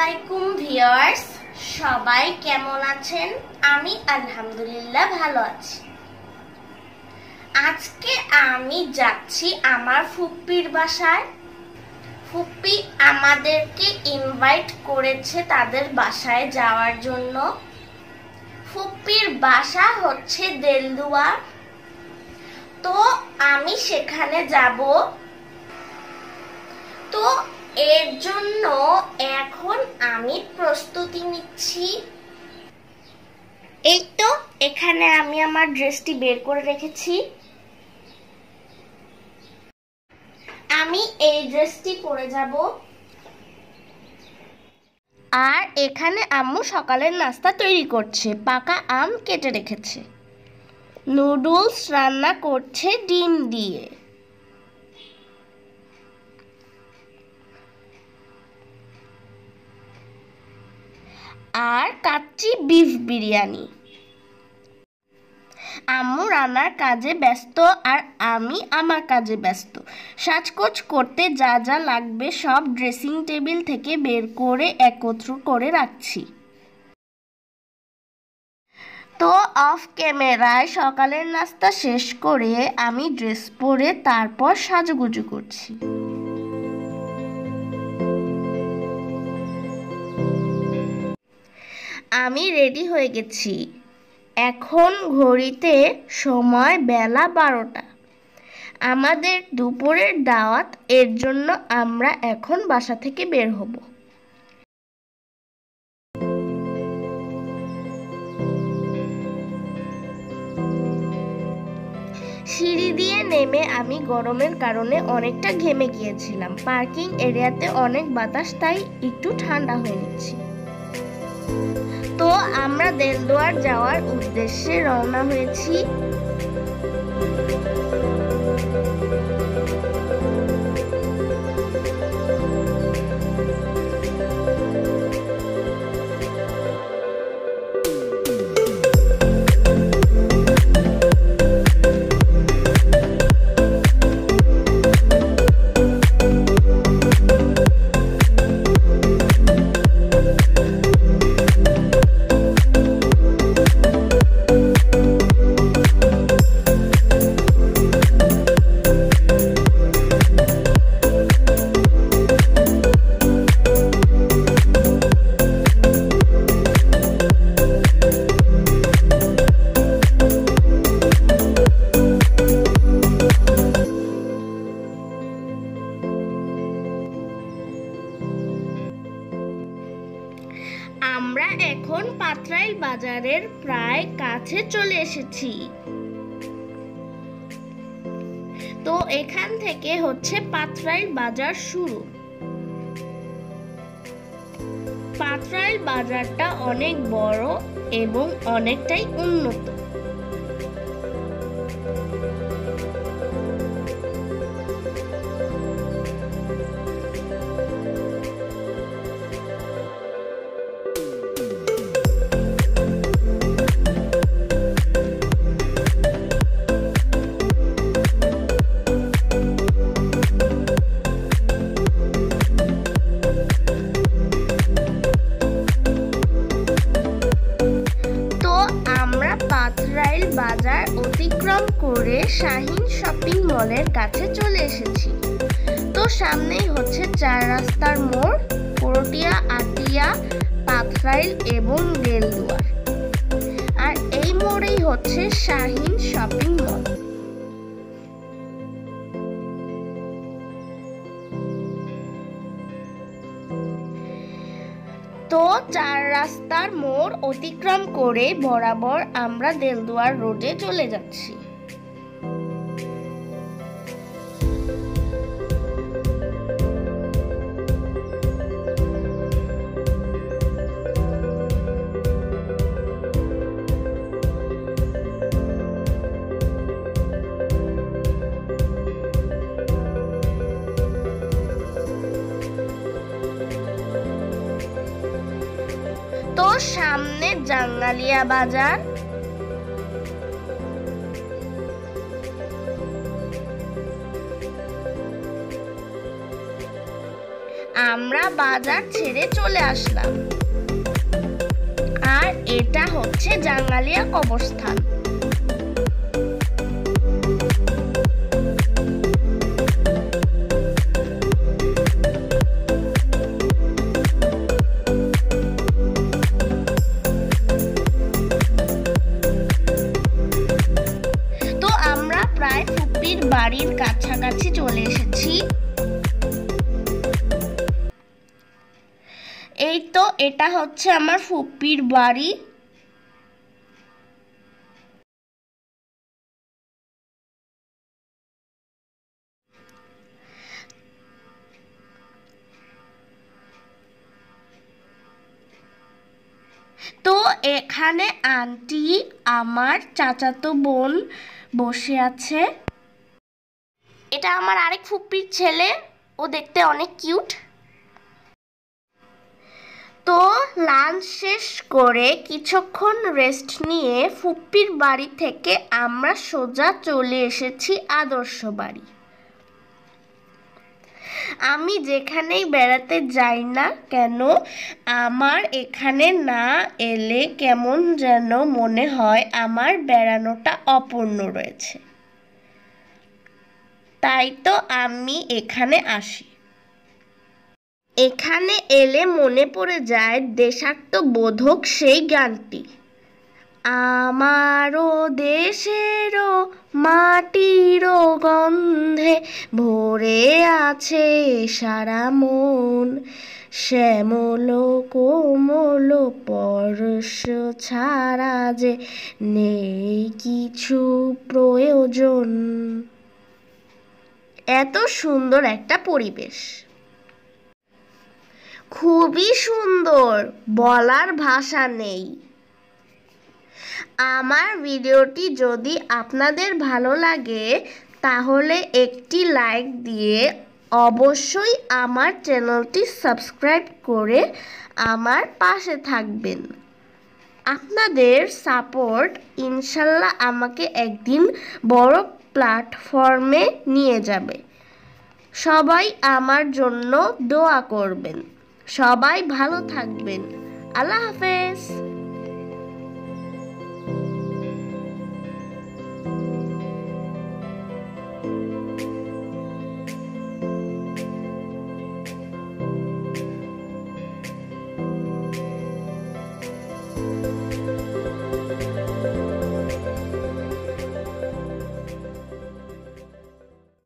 আসসালামাইকুম ভিউয়ার্স, সবাই কেমন আছেন? আমি আলহামদুলিল্লাহ ভালো আছি। আজকে আমি যাচ্ছি আমার ফুপ্পির বাসায়। ফুপ্পি আমাদেরকে ইনভাইট করেছে তাদের বাসায় যাওয়ার জন্য। ফুপ্পির বাসা হচ্ছে দেলদুয়ার, তো আমি সেখানে যাব। তো এর জন্য এখন আমি প্রস্তুতি নিচ্ছি। এই তো এখানে আমি আমার ড্রেসটি বের করে রেখেছি। আমি এই ড্রেসটি পরে যাব। আর এখানে আম্মু সকালের নাস্তা তৈরি করছে, পাকা আম কেটে রেখেছে। নুডলস রান্না করছে ডিম দিয়ে। আর কাচ্চি বিফ বিরিয়ানি। আম্মু রান্নার কাজে ব্যস্ত আর আমি আমার কাজে ব্যস্ত। সাজগোজ করতে যা যা লাগবে সব ড্রেসিং টেবিল থেকে বের করে একত্র করে রাখছি। তো অফ ক্যামেরায় সকালের নাস্তা শেষ করে আমি ড্রেস পরে তারপর সাজুগুজু করছি। আমি রেডি হয়ে গেছি। এখন ঘড়িতে সময় বেলা 12টা। আমাদের দুপুরের দাওয়াত, এর জন্য আমরা এখন বাসা থেকে বের হব। সিঁড়ি দিয়ে নেমে আমি গরমের কারণে অনেকটা ঘেমে গিয়েছিলাম। পার্কিং এরিয়াতে অনেক বাতাস, তাই একটু ঠান্ডা হয়ে নিচ্ছি। তো আমরা দেলদুয়ার যাওয়ার উদ্দেশ্যে রওনা হয়েছি। আমরা এখন পাথরাইল বাজারের প্রায় কাছে চলে এসেছি। তো এখান থেকে হচ্ছে পাথরাইল বাজার শুরু। পাথরাইল বাজারটা অনেক বড় এবং অনেকটাই উন্নত। পাথরাইল বাজার অতিক্রম করে শাহিন শপিং মলের কাছে চলে এসেছি। তো সামনেই হচ্ছে 4 রাস্তার মোড়, করটিয়া, আটিয়া, পাথরাইল এবং দেলদুয়ার। আর এই মোড়েই হচ্ছে শাহিন শপিং মল। তো 4 রাস্তার মোড় অতিক্রম করে বরাবর আমরা দেলদুয়ার রোডে চলে যাচ্ছি। তো সামনে জাঙ্গালিয়া বাজার। আমরা বাজার ছেড়ে চলে আসলাম। আর এটা হচ্ছে জাঙ্গালিয়া কবরস্থান। তো আমরা প্রায় ফুপির বাড়ির কাছাকাছি চলে এসেছি। এই তো এটা হচ্ছে আমার ফুপির বাড়ি। তো এখানে আন্টি আমার চাচাতো বোন বসে আছে। এটা আমার আরেক ফুপির ছেলে, ও দেখতে অনেক কিউট। তো লাঞ্চ শেষ করে কিছুক্ষণ রেস্ট নিয়ে ফুপির বাড়ি থেকে আমরা সোজা চলে এসেছি আদর্শ বাড়ি। আমি যেখানেই বেড়াতে যাই না কেন, আমার এখানে না এলে কেমন যেন মনে হয় আমার বেড়ানোটা অপূর্ণ রয়েছে। তাই তো আমি এখানে আসি। এখানে এলে মনে পড়ে যায় দেশাত্মবোধক সেই গানটি, আমারও দেশেরও মাটিরও গন্ধে ভরে আছে সারা মন, শ্যামল কোমল পরশ ছাড়া যে নেই কিছু প্রয়োজন। এত সুন্দর একটা পরিবেশ, খুবই সুন্দর, বলার ভাষা নেই। আমার ভিডিওটি যদি আপনাদের ভালো লাগে তাহলে একটি লাইক দিয়ে অবশ্যই আমার চ্যানেলটি সাবস্ক্রাইব করে আমার পাশে থাকবেন। আপনাদের সাপোর্ট ইনশাল্লাহ আমাকে একদিন বড় প্ল্যাটফর্মে নিয়ে যাবে। সবাই আমার জন্য দোয়া করবেন। সবাই ভালো থাকবেন। আল্লাহ হাফেজ।